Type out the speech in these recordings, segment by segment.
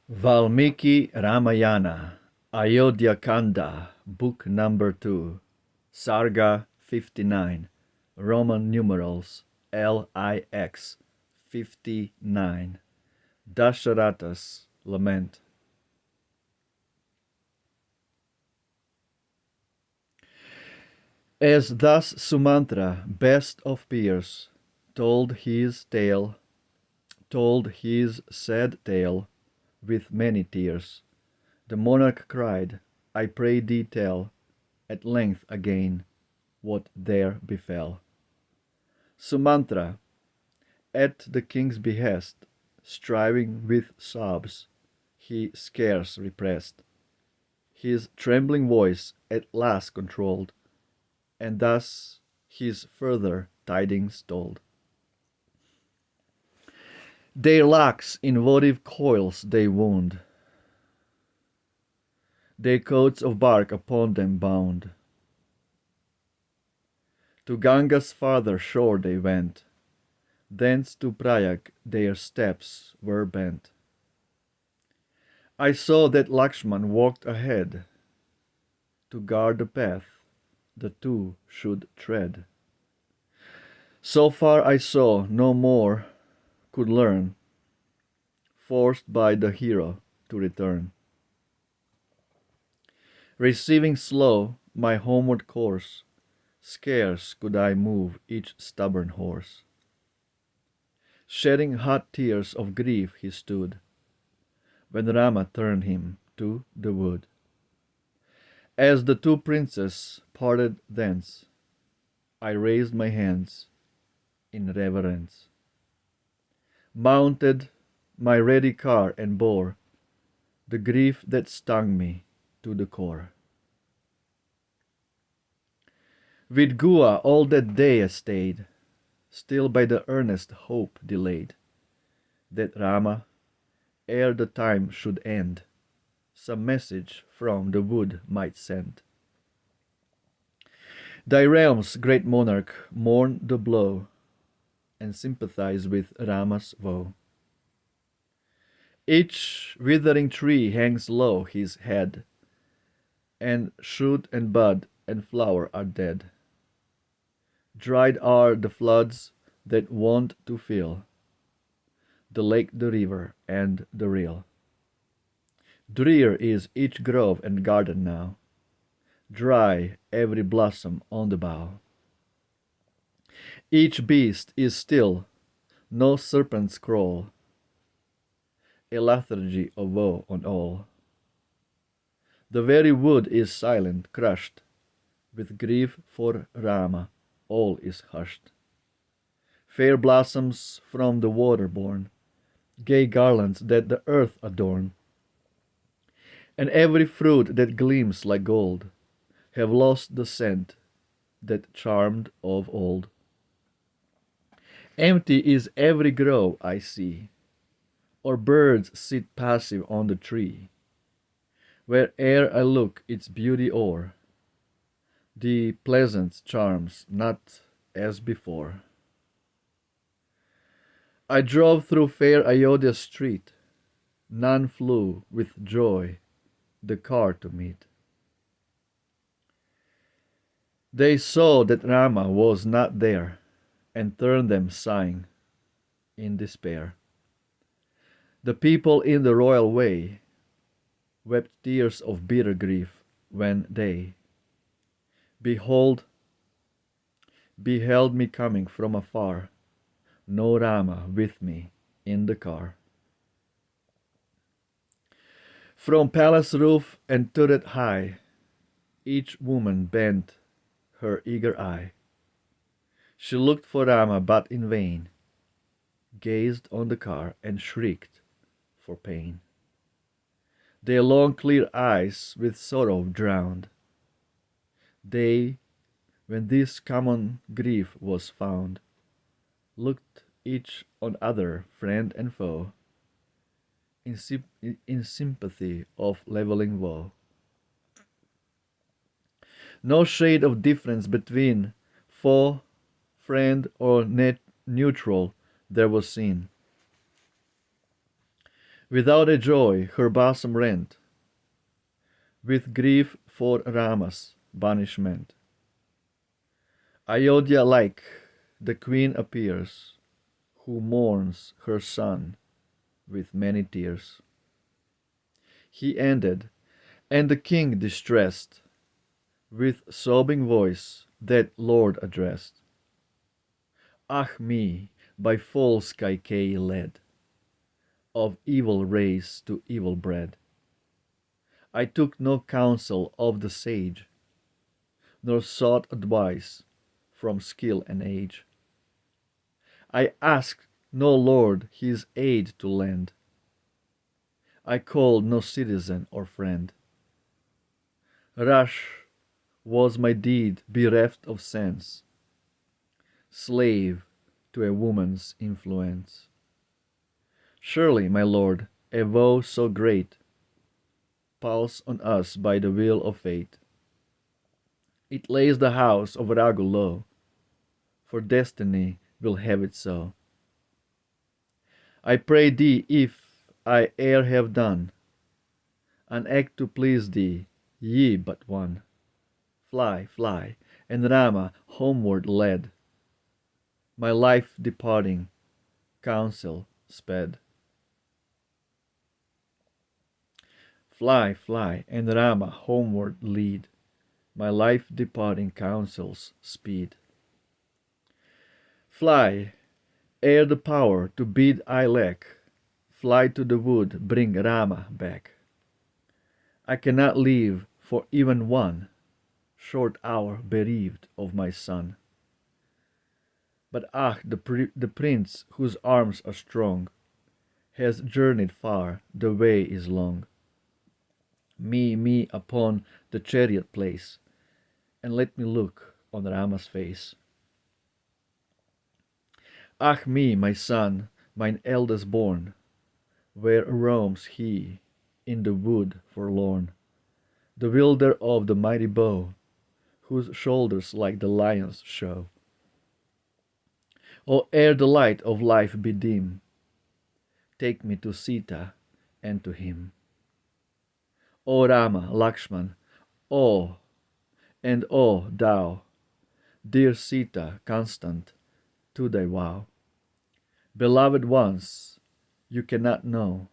Valmiki Ramayana, Ayodhya Kanda, Book Number 2, Sarga 59, Roman numerals LIX 59, Dasharatha's Lament. As thus Sumantra, best of peers, told his sad tale, with many tears, the monarch cried, I pray thee tell, at length again, what there befell. Sumantra, at the king's behest, striving with sobs, he scarce repressed, his trembling voice at last controlled, and thus his further tidings told. Their locks in votive coils they wound, their coats of bark upon them bound. To Ganga's farther shore they went, thence to Prayag their steps were bent. I saw that Lakshman walked ahead, to guard the path the two should tread. So far I saw, no more could learn, forced by the hero to return. Receiving slow my homeward course, scarce could I move each stubborn horse. Shedding hot tears of grief he stood, when Rama turned him to the wood. As the two princes parted thence, I raised my hands in reverence, mounted my ready car and bore the grief that stung me to the core. With Gua all that day I stayed, still by the earnest hope delayed, that Rama, ere the time should end, some message from the wood might send. Thy realm's great monarch mourn the blow, and sympathize with Rama's woe. Each withering tree hangs low his head, and shoot and bud and flower are dead. Dried are the floods that wont to fill the lake, the river, and the rill. Drear is each grove and garden now, dry every blossom on the bough. Each beast is still, no serpents crawl, a lethargy of woe on all. The very wood is silent, crushed, with grief for Rama, all is hushed. Fair blossoms from the water born, gay garlands that the earth adorn, and every fruit that gleams like gold, have lost the scent that charmed of old. Empty is every grove I see, or birds sit passive on the tree. Where'er I look its beauty o'er, the pleasant charms not as before. I drove through fair Ayodhya street, none flew with joy the car to meet. They saw that Rama was not there, and turned them sighing in despair. The people in the royal way wept tears of bitter grief when they beheld me coming from afar, no Rama with me in the car. From palace roof and turret high, each woman bent her eager eye. She looked for Rama but in vain, gazed on the car and shrieked for pain. Their long clear eyes with sorrow drowned. They, when this common grief was found, looked each on other, friend and foe, in sympathy of leveling woe. No shade of difference between foe, friend, or neutral there was seen. Without a joy her bosom rent, with grief for Rama's banishment. Ayodhya like the queen appears, who mourns her son with many tears. He ended, and the king distressed, with sobbing voice that lord addressed. Ah me, by false Kaikeyi led, of evil race to evil bred. I took no counsel of the sage, nor sought advice from skill and age. I asked no lord his aid to lend, I called no citizen or friend. Rash was my deed bereft of sense, slave to a woman's influence. Surely, my lord, a woe so great falls on us by the will of fate. It lays the house of Raghu low, for destiny will have it so. I pray thee, if I e'er have done an act to please thee, ye but one, fly, fly, and Rama homeward led, my life departing counsel sped. Fly, fly, and Rama homeward lead, my life departing counsels speed. Fly, ere the power to bid I lack, fly to the wood, bring Rama back. I cannot live for even one short hour bereaved of my son. But ah, the prince whose arms are strong has journeyed far, the way is long. Me upon the chariot place, and let me look on Rama's face. Ah me, my son, mine eldest born, where roams he in the wood forlorn, the wielder of the mighty bow, whose shoulders like the lion's show? O ere the light of life be dim, take me to Sita and to him. O Rama, Lakshman, oh, and oh thou, dear Sita, constant to thy vow, beloved ones, you cannot know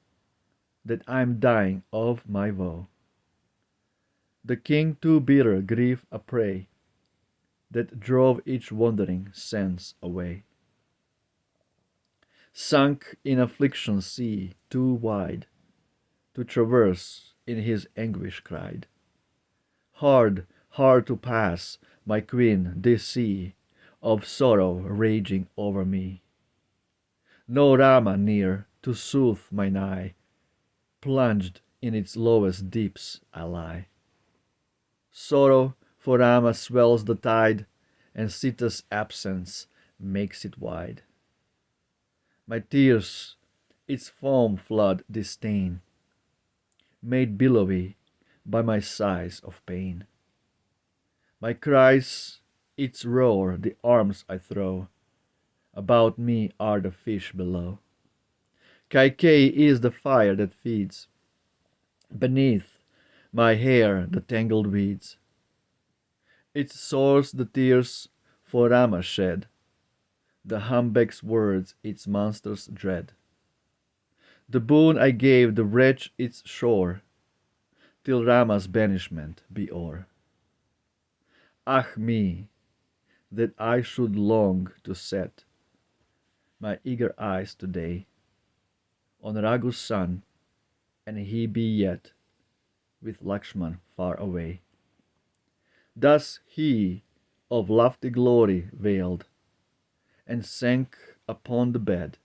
that I am dying of my woe. The king to bitter grief a prey, that drove each wandering sense away. Sunk in affliction's sea too wide to traverse, in his anguish cried, hard, hard to pass, my queen, this sea of sorrow raging over me. No Rama near to soothe mine eye, plunged in its lowest deeps I lie. Sorrow for Rama swells the tide, and Sita's absence makes it wide. My tears its foam flood disdain, made billowy by my sighs of pain. My cries its roar, the arms I throw, about me are the fish below. Kaikeyi is the fire that feeds, beneath my hair the tangled weeds. Its source the tears for Rama shed, the humbug's words its monsters dread. The boon I gave the wretch its shore, till Rama's banishment be o'er. Ah me, that I should long to set my eager eyes today on Raghu's son, and he be yet with Lakshman far away. Thus he, of lofty glory veiled, and sank upon the bed.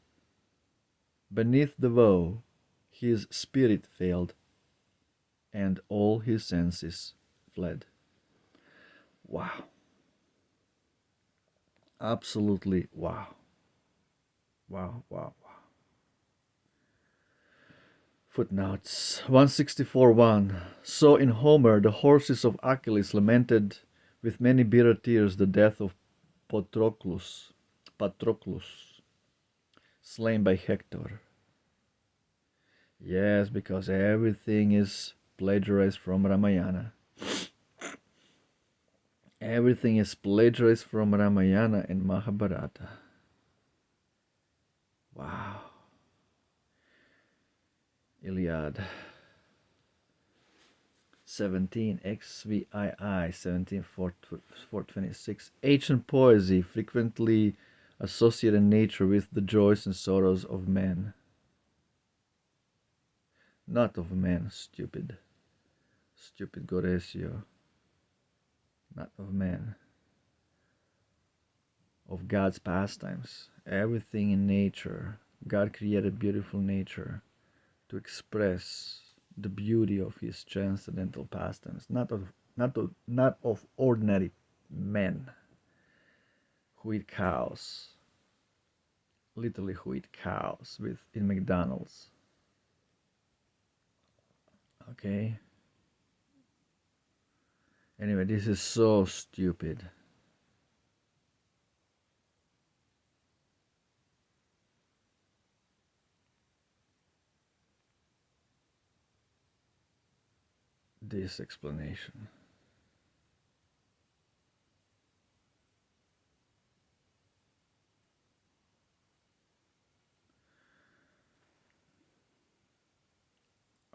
Beneath the woe his spirit failed, and all his senses fled. Wow. Absolutely wow. Wow, wow, wow. Footnotes 164:1. So in Homer the horses of Achilles lamented with many bitter tears the death of Patroclus, slain by Hector. Yes, because everything is plagiarized from Ramayana. Everything is plagiarized from Ramayana and Mahabharata. Wow. Iliad 17 XVI 17 426. Ancient poesy frequently associated nature with the joys and sorrows of men. Not of men, stupid. Stupid Goresio. Not of men. Of God's pastimes. Everything in nature. God created beautiful nature to express the beauty of his transcendental pastimes, not of ordinary men who eat cows, literally who eat cows with in McDonald's. Okay. Anyway, this is so stupid. This explanation.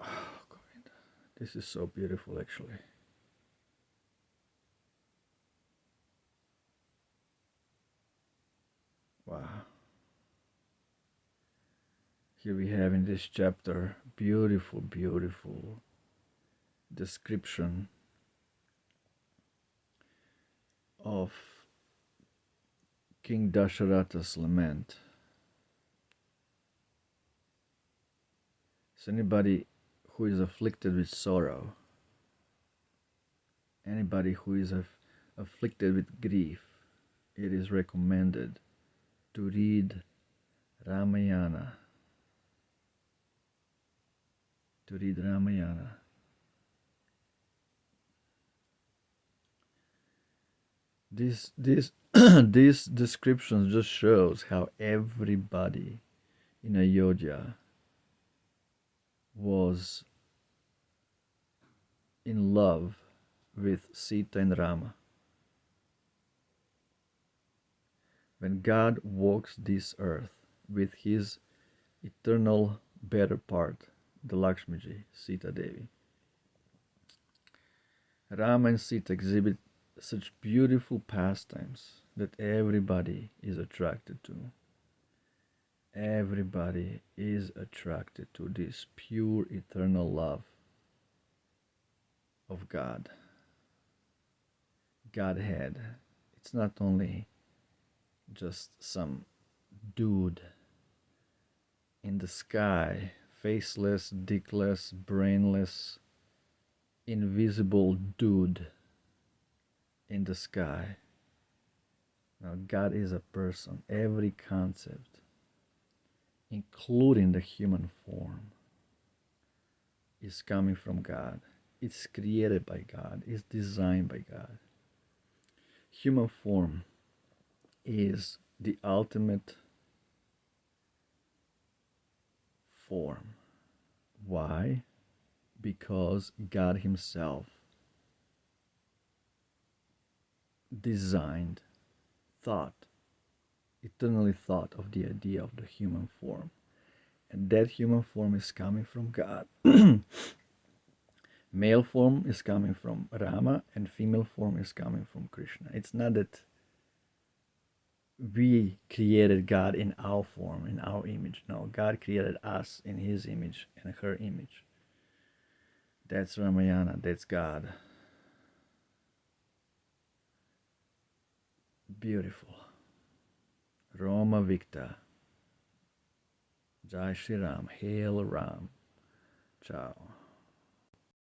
Oh, Govinda. This is so beautiful, actually. Wow. Here we have in this chapter beautiful, beautiful description of King Dasharatha's lament. So anybody who is afflicted with sorrow, anybody who is afflicted with grief, it is recommended to read Ramayana. To read Ramayana. This these descriptions just shows how everybody in Ayodhya was in love with Sita and Rama. When God walks this earth with his eternal better part, the Lakshmiji, Sita Devi, Rama and Sita exhibit such beautiful pastimes that everybody is attracted to. Everybody is attracted to this pure eternal love of God. Godhead. It's not only just some dude in the sky, faceless, dickless, brainless, invisible dude in the sky. Now, God is a person. Every concept, including the human form, is coming from God. It's created by God. It's designed by God. Human form is the ultimate form. Why? Because God himself designed, eternally thought of the idea of the human form. And that human form is coming from God. Male form is coming from Rama and female form is coming from Krishna. It's not that we created God in our form, in our image. No, God created us in his image and her image. That's Ramayana, that's God. Beautiful. Roma Victa. Jai Shri Ram. Hail Ram. Ciao.